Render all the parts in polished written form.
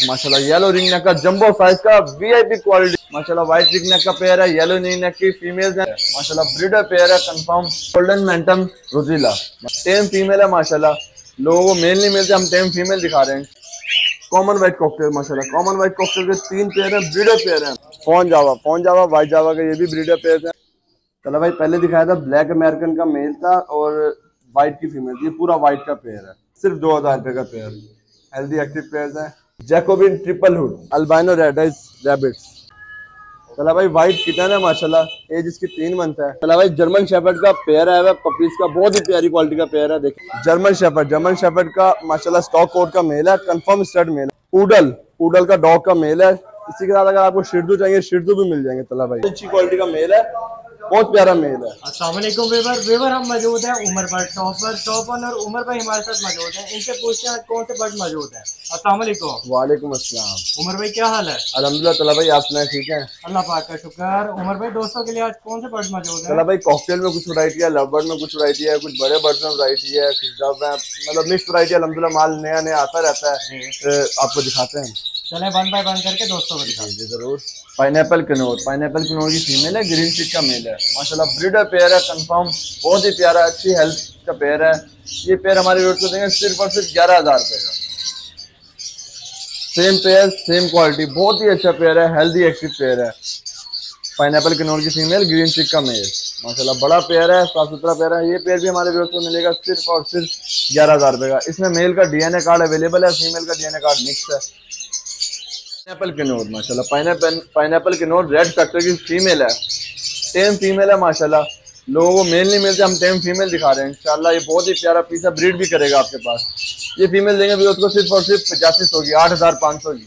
माशाल्लाह yellow ring neck का jumbo size का वीआईपी क्वालिटी। माशाल्लाह व्हाइट रिंग नेक का पेयर है, येलो रिंग नेक की फीमेल है। माशाल्लाह ब्रीडर पेयर है कंफर्म गोल्डन मैंटम रोजीला। टेम फीमेल है माशाल्लाह। लोगों को मेल नहीं मिलते, हम टेम फीमेल दिखा रहे हैं। कॉमन व्हाइट कॉकटेल माशाल्लाह, कॉमन व्हाइट कॉकटेल के 3 पेयर है, ब्रीडर पेयर है। फोन जावा व्हाइट जावा का ये भी ब्रीडर पेयर है। चलो भाई, पहले दिखाया था ब्लैक अमेरिकन का मेल था और व्हाइट की फीमेल थी। ये पूरा व्हाइट का पेयर है, सिर्फ 2000 रुपए का पेयर। हेल्दी एक्टिव पेयर है। Jacobian triple hood albino red eyes rabbits. चला भाई, व्हाइट किटन है माशाल्लाह, एज इसकी 3 मंथ है। चला भाई, जर्मन शेफर्ड का पेयर है पपीज का, बहुत ही प्यारी क्वालिटी का पेयर है। देखिए जर्मन शेफर्ड का माशाल्लाह स्टॉक कोट का मेल है, कंफर्म स्टड मेल है। पूडल का डॉग का मेल है। इसी के साथ अगर आपको शिर्जू चाहिए, शिर्जू भी मिल जाएंगे। चला भाई, अच्छी क्वालिटी का मेल है, बहुत प्यारा मेल है। अस्सलाम वालेकुम वेवर हम मौजूद है उमर बर्ड शॉप और उमर भाई हमारे साथ मौजूद है। इनसे पूछते हैं कौन से बर्ड मौजूद है। अस्सलाम वालेकुम। वालेकुम अस्सलाम। उमर भाई क्या हाल है? अल्हम्दुलिल्लाह। चला भाई, आप सुनाए, ठीक है? अल्लाह पाक का शुक्र। उमर भाई दोस्तों के लिए आज कौन से बर्ड मौजूद है? चला भाई, कॉकटेल में कुछ वैरायटी है, लव बर्ड में कुछ वैरायटी है, कुछ बड़े बर्ड में वैरायटी है, कुछ डब है, मतलब मिक्स वैरायटी है। अल्हम्दुलिल्लाह माल नया नया आता रहता है, आपको दिखाते हैं। चले वन बाय वन करके दोस्तों को दिखाते हैं जरूर। पाइनएप्पल किनोर की फीमेल है, ग्रीन चिक का मेल है। माशाल्लाह ब्रीडर पेयर है कंफर्म, बहुत ही प्यारा, अच्छी हेल्थ का पेयर है। ये पेयर हमारे रोड को देंगे सिर्फ और सिर्फ 11,000 रुपए का। सेम पेयर सेम क्वालिटी, बहुत ही अच्छा पेयर है, हेल्दी एक्टिव पेयर है। पाइनएप्पल किनोर की फीमेल, ग्रीन चिक का मेल। माशाल्लाह बड़ा पेयर है, साफ सुथरा पेयर है। ये पेयर भी हमारे व्यूअर्स को मिलेगा सिर्फ और सिर्फ 11,000 रुपए का। इसमें मेल का डीएनए कार्ड अवेलेबल है, फीमेल का डीएनए कार्ड मिक्स है। पाइनएप्पल किनोर माशाल्लाह, पाइनएप्पल किनोर रेड फैक्टर की फीमेल है, टेम फीमेल है माशाल्लाह। लोगों को मेल नहीं मिलते, हम टेम फीमेल दिखा रहे हैं। इंशाल्लाह ये बहुत ही प्यारा पीस है, ब्रीड भी करेगा आपके पास। ये फीमेल देंगे भी उसको सिर्फ और सिर्फ 8500 की, 8,500 की।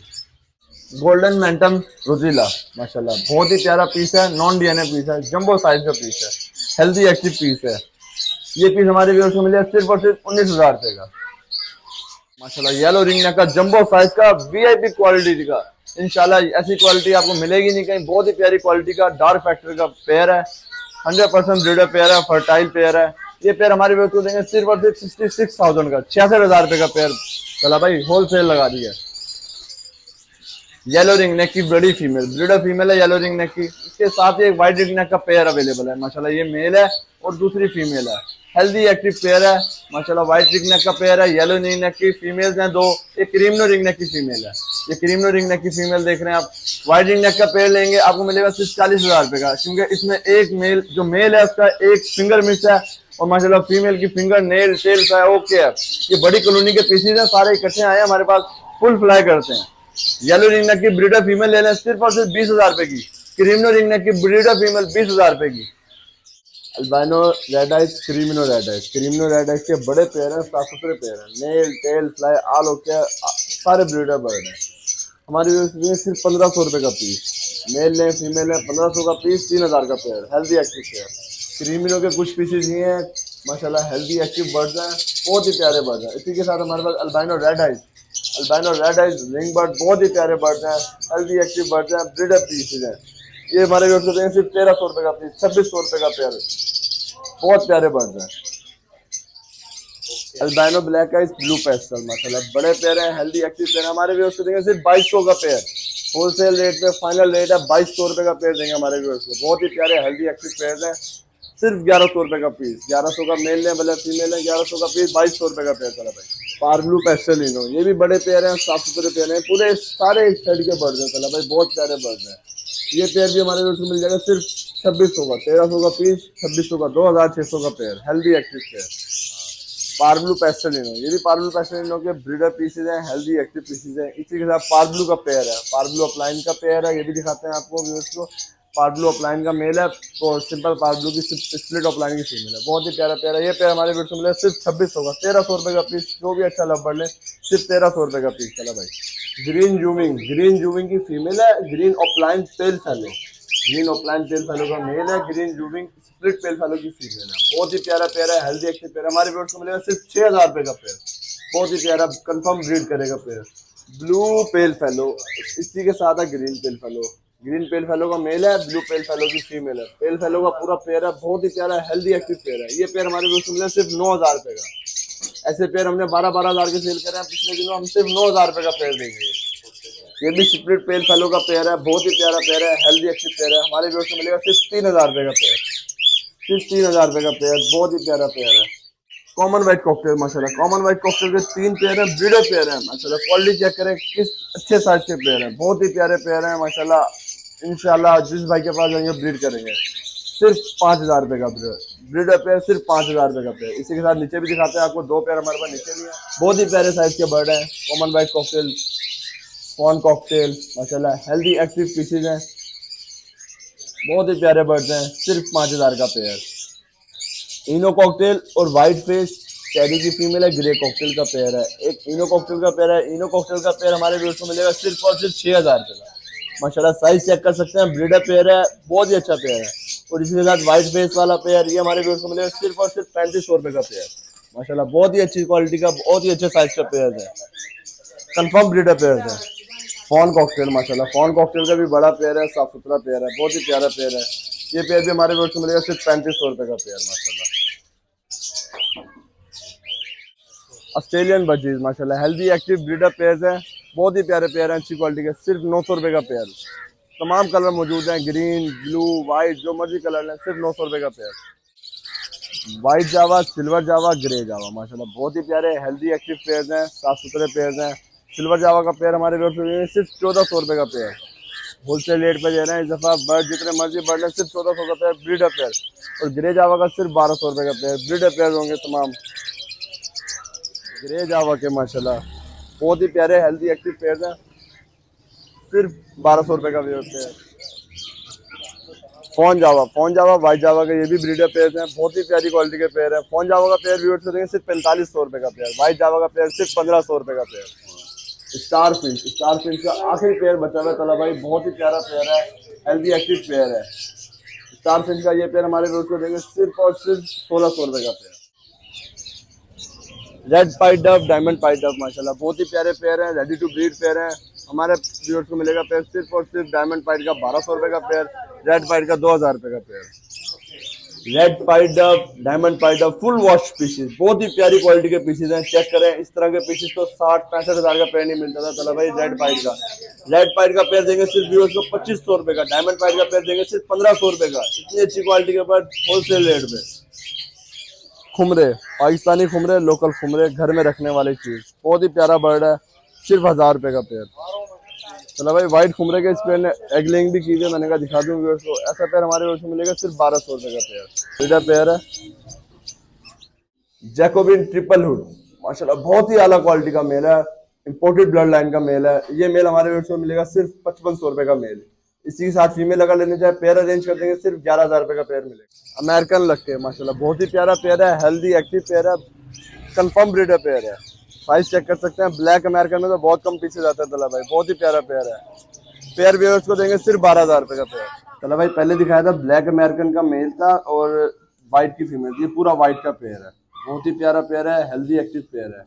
गोल्डन मैंटम रोजीला माशाल्लाह, बहुत ही प्यारा पीस है, नॉन डीएनए पीस है, जंबो साइज का पीस है, हेल्दी एक्टिव पीस है। ये पीस हमारे व्यूअर्स को मिलेगा सिर्फ और सिर्फ 19,000 रुपए का। माशाल्लाह येलो रिंग नेक का जंबो साइज का वीआईपी क्वालिटी का। इंशाल्लाह ऐसी क्वालिटी आपको मिलेगी नहीं कहीं, बहुत ही प्यारी क्वालिटी का डार्क फैक्टर का पेयर है, 100% ब्रीडर पेयर है, फर्टाइल पेयर है। ये पेयर हमारे व्यूअर्स को देंगे सिर्फ और सिर्फ 66,000 का, 66,000 रुपए का पेयर। चला भाई, होलसेल लगा दी है। येलो रिंग नेक की बड़ी फीमेल, ब्रीडर फीमेल है येलो रिंग नेक की। इसके साथ ही एक व्हाइट रिंग नेक का पेयर अवेलेबल है। माशाल्लाह ये मेल है और दूसरी फीमेल है, हेल्दी एक्टिव पेयर है। माशाल्लाह व्हाइट रिंग नेक का पेयर है, येलो रिंग नेक की फीमेल्स हैं 2, एक क्रीमनो रिंग नेक की फीमेल है। ये क्रीमनो रिंग नेक की फीमेल देख रहे हैं आप। व्हाइट रिंग नेक का पेयर लेंगे आपको मिलेगा सिर्फ 40,000 रुपए का, क्योंकि इसमें एक मेल जो मेल है उसका एक फिंगर मिस है और माशाल्लाह फीमेल की फिंगर नेल टेल का ओके है। ये बड़ी कॉलोनी के पीसीज हैं, सारे इकट्ठे आए हैं हमारे पास, फुल फ्लाई करते हैं। येलो रिंग नेक की ब्रीडर फीमेल ले लें सिर्फ और सिर्फ 20,000 रुपए की। क्रीमनो रिंग नेक की ब्रीडर फीमेल 20,000 रुपए की। Albino red eyes, creamino red eyes के बड़े पेयर हैं, साफ सुथरे पेयर हैं, nail tail fly all okay, सारे ब्रीडर बर्ड हैं। हमारी सिर्फ 1,500 रुपए का पीस। मेल लें फीमेल है, 1,500 का पीस, 3,000 का पेयर, हेल्दी एक्टिव पेयर। क्रीमिनो के कुछ पीसेज ये हैं माशाल्लाह, हेल्दी एक्टिव बर्ड्स हैं, बहुत ही प्यारे बर्ड्स हैं। इसी के साथ हमारे पास albino red eyes ring bird, बहुत ही प्यारे बर्ड्स हैं, हेल्दी एक्टिव बर्ड्स हैं, ब्रीडर पीसेज हैं। ये हमारे व्यूअर्स को देंगे सिर्फ 1,300 रुपए का पीस, 2,600 रुपए का पेयर, बहुत प्यारे बर्ड्स हैं। Albino black eyes blue pastel माशाल्लाह बड़े पेयर हैं, हेल्दी एक्टिव पेयर। हमारे व्यूअर्स को देंगे सिर्फ 2,200 का पेयर, होलसेल रेट पे फाइनल रेट है 2,200 रुपए का पेयर देंगे हमारे व्यूअर्स को। बहुत ही प्यारे हेल्दी एक्टिव पेयर हैं, सिर्फ 1,100 रुपए का पीस। 1,100 का मेल है मतलब फीमेल है, 1,100 का पीस, 2,200 रुपए का पेयर। चला भाई, पार्ब्लू पेस्टलिनो, ये भी बड़े पेयर हैं, साफ सुथरे पेयर हैं, पूरे सारे स्टड के बर्ड हैं। चला भाई, बहुत प्यारे बर्ड हैं। ये पेयर भी हमारे व्यूअर्स को मिल जाएगा सिर्फ 2,600 का, 1,300 का पीस, 2,600 का, 2,600 का पेयर, हेल्दी एक्टिव पेयर। पार्ब्लू पेस्टलिनो, ये भी पार्ब्लू पेस्टलिनो के ब्रीडर पीसेज हैं, हेल्दी एक्टिव पीसेज हैं। इसी के साथ पार्ब्लू का पेयर है, पार्ब्लू अपलाइन का पेयर है, ये भी दिखाते हैं आपको व्यूअर्स को। पार्ब्लू अपलाइन का मेल है और सिंपल पार्ब्लू की स्प्लिट अपलाइन की फीमेल है, बहुत ही प्यारा पेयर है। ये पेयर हमारे व्यूअर्स को मिलेगा सिर्फ 2,600 का, 1,300 रुपए का पीस। जो भी अच्छा लव बर्ड ले सिर्फ 1,300 रुपए का पीस। चला भाई, ग्रीन जूविंग की फीमेल है, ग्रीन अपलाइन पेल फैलो का मेल है, ग्रीन जूविंग स्प्लिट पेल फैलो की फीमेल है। बहुत ही प्यारा पेयर है, हेल्दी एक्टिव पेयर। हमारे व्यूअर्स को मिलेगा सिर्फ 6,000 रुपए का पेयर, बहुत ही प्यारा, कंफर्म ब्रीड करेगा पेयर। ब्लू पेल फैलो, इसी के साथ है ग्रीन पेल फैलो। ग्रीन पेल फैलो का मेल है, ब्लू पेल फैलो की फीमेल है। पेल फैलो का पूरा पेयर है, बहुत ही प्यारा हेल्दी एक्टिव पेयर है। ये पेयर हमारे व्यूअर्स को मिलेगा सिर्फ 9,000 रुपए का। ऐसे पेयर हमने 12,000 के सेल करे हैं पिछले दिनों, हम सिर्फ 9,000 रुपए का पेयर देंगे। ये भी स्प्लिट पेल फेलो का पेयर है, बहुत ही प्यारा पेयर है, हेल्दी एक्टिव पेयर है। हमारे व्यूअर्स को मिलेगा सिर्फ 3000 रुपये का पेयर, सिर्फ 3000 रुपये का पेयर, बहुत ही प्यारा पेयर है। कॉमन वाइट कॉकटेल माशाल्लाह, कॉमन वाइट कॉकटेल के 3 पेयर है, ब्रीडर पेयर है माशाल्लाह। क्वालिटी चेक करें किस अच्छे साइज के पेयर है, बहुत ही प्यारे पेयर है माशाल्लाह। इंशाल्लाह जिस भाई के पास जाएंगे ब्रीड करेंगे। सिर्फ 5000 रुपये का ब्रीडर पेयर, सिर्फ 5000 रुपये का पेयर। इसी के साथ नीचे भी दिखाते हैं आपको, 2 पेयर हमारे पास नीचे भी है, बहुत ही प्यारे साइज के बर्ड है। Common white cockatiel, fawn cockatiel माशाल्लाह, हेल्दी एक्टिव पीसीज हैं, बहुत ही प्यारे बर्ड्स हैं, सिर्फ 5000 का पेयर। इनो कॉकटेल और वाइट फेस टेडी की फीमेल है, ग्रे कॉकटेल का पेयर है। एक इनो कॉकटेल का पेयर है, इनो कॉकटेल का पेयर हमारे व्यूअर्स को मिलेगा सिर्फ और सिर्फ 6000 रुपये का माशाल्लाह। साइज चेक कर सकते हैं, ब्रीडर पेयर है, बहुत ही अच्छा पेयर है। और इसी के साथ वाइट फेस वाला पेयर, ये हमारे व्यूअर्स को मिलेगा सिर्फ और सिर्फ 3500 रुपये का पेयर माशाल्लाह। बहुत ही अच्छी क्वालिटी का, बहुत ही अच्छे साइज का पेयर है, कंफर्म ब्रीडर पेयर है। फॉन कॉकटेल माशाल्लाह, फॉन कॉकटेल का भी बड़ा पेयर है, साफ सुथरा पेयर है, बहुत ही प्यारा पेयर है। ये पेयर भी हमारे व्यूअर्स को मिलेगा सिर्फ 3500 रुपये का पेयर माशाल्लाह। ऑस्ट्रेलियन बजीज माशाल्लाह, हेल्दी एक्टिव ब्रीडर पेयर है, बहुत ही प्यारे पेयर हैं, अच्छी क्वालिटी के, सिर्फ 900 रुपये का पेयर। तमाम कलर मौजूद हैं, ग्रीन, ब्लू, वाइट, जो मर्जी कलर लें, सिर्फ 900 रुपये का पेयर। वाइट जावा, सिल्वर जावा, ग्रे जावा माशाल्लाह, बहुत ही प्यारे हेल्दी एक्टिव पेयर हैं, साफ सुथरे पेयर हैं। सिल्वर जावा का पेयर हमारे व्यूअर्स को सिर्फ 1400 रुपये का पेयर, होलसेल रेट पे दे रहे हैं। इस दफ़ा बर्ड जितने मर्जी बर्ड लें, सिर्फ 1400 का पेयर ब्रीडर पेयर। और ग्रे जावा का सिर्फ 1200 रुपये का पेयर, ब्रीडर पेयर होंगे तमाम ग्रे जावा के माशाल्लाह, बहुत ही प्यारे हेल्दी एक्टिव पेयर हैं, सिर्फ 1200 रुपये का पेयर। फोन जावा वाइट जावा का, ये भी ब्रीडर पेयर हैं, बहुत ही प्यारी क्वालिटी के पेयर है। फोन जावा का पेयर व्यूअर्स को देंगे सिर्फ 4500 रुपये का पेयर, वाइट जावा का पेयर सिर्फ 1500 रुपये का पेयर। स्टार फिंच का आखिरी पेयर बचा हुआ है तला भाई, बहुत ही प्यारा पेयर है, हेल्दी एक्टिव पेयर है। स्टार फिंच का ये पेयर हमारे व्यूअर्स को देंगे सिर्फ और सिर्फ 1600 रुपये का पेयर। रेड पाइट डव, डायमंड पाइट डव माशाल्लाह, बहुत ही प्यारे पेयर हैं, रेडी टू ब्रीड पेयर हैं। हमारे व्यूअर्स को मिलेगा पेयर सिर्फ और सिर्फ डायमंड पाइट का 1200 रुपये का पेयर, रेड पाइट का 2000 रुपये का पेयर। रेड पाइट डव, डायमंड पाइट डव, फुल वॉश पीसेस, बहुत ही प्यारी क्वालिटी के पीसेस हैं। चेक करें, इस तरह के पीसेस तो 60-65 हज़ार का पेयर नहीं मिलता था चला भाई। रेड पाइट का पेयर देंगे सिर्फ व्यूअर्स को 2500 रुपये का, डायमंड पाइट का पेयर देंगे सिर्फ 1500 रुपये का। इतनी अच्छी क्वालिटी के पास होलसेल रेट में। खुमरे, पाकिस्तानी खुमरे, लोकल खुमरे, घर में रखने वाली चीज़, बहुत ही प्यारा बर्ड है, सिर्फ 1000 रुपये का पेयर। चलो भाई, वाइट खुमरे के इस पेयर ने एग लेइंग भी की हुई है, मैंने कहा दिखा दूं व्यूअर्स को। ऐसा पेयर हमारे व्यूअर्स को मिलेगा सिर्फ 1200 रुपये का पेयर। ब्रीडर पेयर है, जैकोबिन ट्रिपल हुड माशाल्लाह, बहुत ही आला क्वालिटी का मेल है, इंपोर्टेड ब्लड लाइन का मेल है। ये मेल हमारे व्यूअर्स को मिलेगा सिर्फ 5500 रुपये का मेल। इसी के साथ फीमेल अगर लेने जाए पेयर अरेंज कर देंगे, सिर्फ 11000 रुपये का पेयर मिलेगा। अमेरिकन लक्के माशाल्लाह, बहुत ही प्यारा पेयर है, हेल्दी एक्टिव पेयर है, कंफर्म ब्रीडर पेयर है। साइज चेक कर सकते हैं, ब्लैक अमेरिकन में तो बहुत कम पीसेज आता है तला भाई, बहुत ही प्यारा पेयर है। पेयर व्यूअर्स को देंगे सिर्फ 12000 रुपये का पेयर। तला भाई पहले दिखाया था ब्लैक अमेरिकन का मेल था और वाइट की फीमेल, ये पूरा वाइट का पेयर है, बहुत ही प्यारा पेयर है, हेल्दी एक्टिव पेयर है।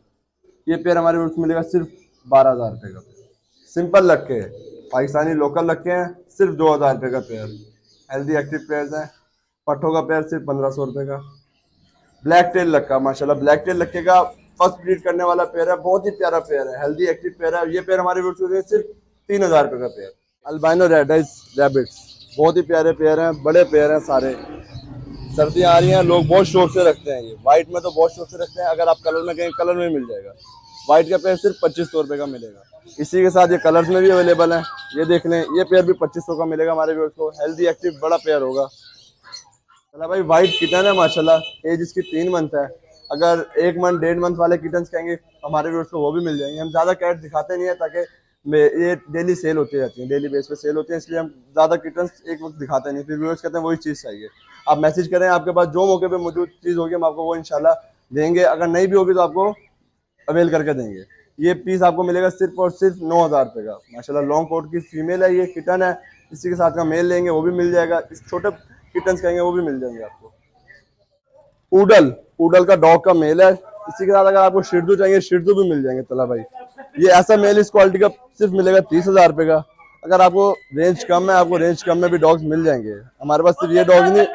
ये पेयर हमारे व्यूअर्स को मिलेगा सिर्फ 12000 रुपये का पेयर। सिंपल लक्के, पाकिस्तानी लोकल लक्के हैं, सिर्फ 2000 रुपये का पेयर, हेल्दी एक्टिव पेयर है। पट्ठों का पेयर सिर्फ 1500 रुपये का। ब्लैक टेल लक्का माशाल्लाह, ब्लैक टेल लक्के का फर्स्ट ब्रीड करने वाला पेयर है, बहुत ही प्यारा पेयर है, हेल्दी एक्टिव पेयर है। ये पेयर हमारे व्यूअर्स को सिर्फ 3000 रुपये का pair. Albino red eyes rabbits, बहुत ही प्यारे पेयर हैं, बड़े पेयर हैं सारे। सर्दियाँ आ रही हैं, लोग बहुत शौक से रखते हैं। ये वाइट में तो बहुत शौक से रखते हैं, अगर आप कलर में कहें कलर में मिल जाएगा। वाइट का पेयर सिर्फ 2500 रुपये का मिलेगा। इसी के साथ ये कलर्स में भी अवेलेबल है, ये देख लें, ये पेयर भी 2500 का मिलेगा हमारे व्यूअर्स को। हेल्दी एक्टिव बड़ा पेयर होगा। चला भाई, वाइट किटन है माशाल्लाह, एज इसकी 3 मंथ है। अगर 1 मंथ 1.5 मंथ वाले किटन्स कहेंगे हमारे व्यूअर्स को, वो भी मिल जाएंगे। हम ज़्यादा कैट दिखाते नहीं है, ताकि ये डेली सेल होती रहती हैं, डेली बेस पे सेल होती है, इसलिए हम ज़्यादा किटन्स एक वक्त दिखाते नहीं। फिर व्यूअर्स कहते हैं वही चीज़ चाहिए। आप मैसेज करें, आपके पास जो मौके पे मौजूद चीज़ होगी हम आपको वो इंशाल्लाह देंगे। अगर नहीं भी होगी तो आपको अवेल करके देंगे। ये पीस आपको मिलेगा सिर्फ और सिर्फ 9000 रुपये का माशाल्लाह। लॉन्ग कोट की फीमेल है, ये किटन है। इसी के साथ का मेल लेंगे वो भी मिल जाएगा। इस छोटे किटन्स कहेंगे वो भी मिल जाएंगे आपको। पूडल का डॉग का मेल है। इसी के साथ अगर आपको शिर्दू चाहिए, शिर्दू भी मिल जाएंगे तला भाई। ये ऐसा मेल इस क्वालिटी का सिर्फ मिलेगा 30,000 रुपये का। अगर आपको रेंज कम है, आपको रेंज कम में भी डॉग्स मिल जाएंगे। हमारे पास सिर्फ ये डॉग्स नहीं,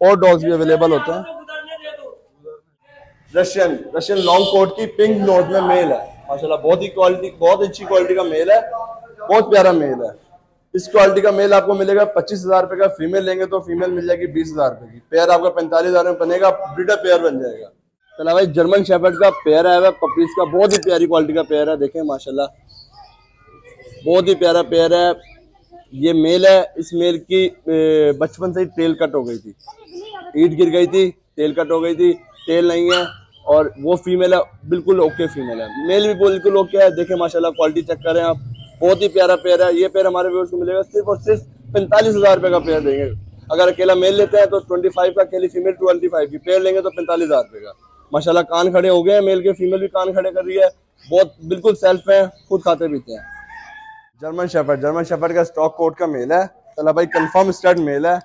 और डॉग्स भी अवेलेबल होते हैं। रशियन लॉन्ग कोट की पिंक नोज में मेल है माशाल्लाह, बहुत ही क्वालिटी, बहुत अच्छी क्वालिटी का मेल है। बहुत प्यारा मेल है। इस क्वालिटी का मेल आपको मिलेगा 25,000 रुपए का। फीमेल लेंगे तो फीमेल मिल जाएगी 20,000 रुपए की। पेयर आपका 45,000 में बनेगा, ब्रीडर पेयर बन जाएगा। चला भाई, जर्मन शेफर्ड का पेयर है पपीज का, बहुत ही प्यारी क्वालिटी का पेयर है। देखें माशाल्लाह, बहुत ही प्यारा पेयर है। ये मेल है। इस मेल की बचपन से ही टेल कट हो गई थी, ईट गिर गई थी, टेल कट हो गई थी, टेल नहीं है। और वो फीमेल है, बिल्कुल ओके फीमेल है। मेल भी बिल्कुल ओके है। देखें माशाल्लाह, क्वालिटी चेक करें आप, बहुत ही प्यारा पेयर है। ये पेयर हमारे व्यूअर्स को मिलेगा सिर्फ और सिर्फ 45,000 रुपए का पेयर देंगे। अगर अकेला मेल लेते हैं तो 25 का, अकेली फीमेल 25 की। पेयर लेंगे तो 45,000 रुपए का। माशाल्लाह कान खड़े हो गए हैं मेल के, फीमेल भी कान खड़े कर रही है। बहुत बिल्कुल सेल्फ है, खुद खाते पीते हैं। जर्मन शेफर्ड का स्टॉक कोट का मेल है। चला भाई, कंफर्म स्टड मेल है।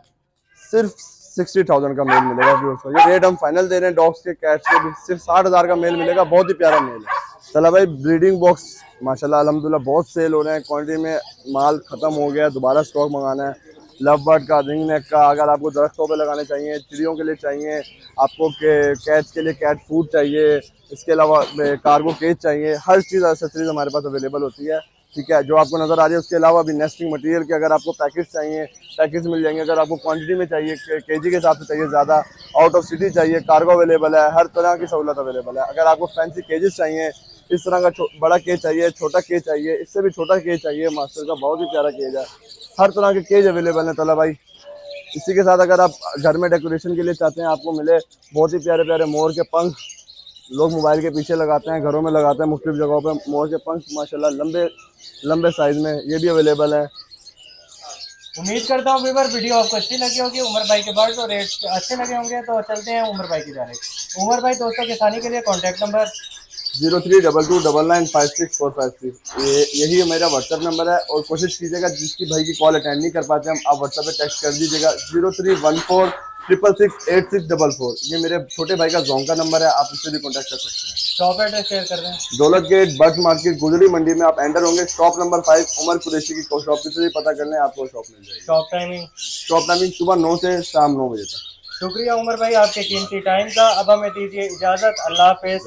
सिर्फ 60,000 का मेल मिलेगा व्यूअर्स को। ये रेट हम फाइनल दे रहे हैं डॉग्स के, कैट्स के भी। सिर्फ 60,000 का मेल मिलेगा। बहुत ही प्यारा मेल है। चला भाई, ब्रीडिंग बॉक्स माशाल्लाह अल्हम्दुलिल्लाह बहुत सेल हो रहे हैं। क्वांटिटी में माल खत्म हो गया, दोबारा स्टॉक मंगाना है। लव बर्ड का, रिंग नेक का, अगर आपको दरख्तों पे लगाने चाहिए, चिड़ियों के लिए चाहिए, आपको कैट्स के लिए कैट फूड चाहिए, इसके अलावा कार्गो केज चाहिए, हर चीज़ एक्सेसरीज हमारे पास अवेलेबल होती है। ठीक है, जो आपको नज़र आ रही है। उसके अलावा भी नेस्टिंग मटेरियल के अगर आपको पैकेट चाहिए, पैकेट्स मिल जाएंगे। अगर आपको क्वांटिटी में चाहिए, केजी के हिसाब से चाहिए, ज़्यादा आउट ऑफ सिटी चाहिए, कार्गो अवेलेबल है। हर तरह की सहूलत अवेलेबल है। अगर आपको फैंसी केजेस चाहिए, इस तरह का बड़ा केज चाहिए, छोटा केज चाहिए, इससे भी छोटा केज चाहिए, मास्टर का बहुत ही प्यारा केज है। हर तरह के केज अवेलेबल है। तला भाई, इसी के साथ अगर आप घर में डेकोरेशन के लिए चाहते हैं, आपको मिले बहुत ही प्यारे प्यारे मोर के पंख। लोग मोबाइल के पीछे लगाते हैं, घरों में लगाते हैं, मुख्तलिफ जगहों पे मोर के पंख माशाल्लाह लंबे लंबे साइज में, ये भी अवेलेबल है। उम्मीद करता हूँ व्यूअर वीडियो आपको अच्छी लगी होगी। उमर भाई के बर्ड्स और रेट अच्छे लगे होंगे, तो चलते हैं उमर भाई की जानिब। उमर भाई, दोस्तों के आसानी के लिए कॉन्टैक्ट नंबर 0322995645 यही मेरा व्हाट्सएप नंबर है। और कोशिश कीजिएगा, जिसकी भाई की कॉल अटेंड नहीं कर पाते हम, आप व्हाट्सएप पे टेक्स्ट कर दीजिएगा 0314666644। ये मेरे छोटे भाई का जोन का नंबर है, आप उससे भी कॉन्टैक्ट कर सकते हैं। शॉप एड्रेस शेयर कर दें। दौलत गेट, बर्ड्स मार्केट, गुजरी मंडी में आप एंटर होंगे, शॉप नंबर 5, उमर कुरैशी की शॉप से भी पता कर लें, आपको शॉप मिल जाएगी। शॉप टाइमिंग सुबह 9 से शाम 9 बजे तक। शुक्रिया उमर भाई आपके कीमती टाइम का। अब हमें दीजिए इजाज़त। अल्लाह हाफिज़।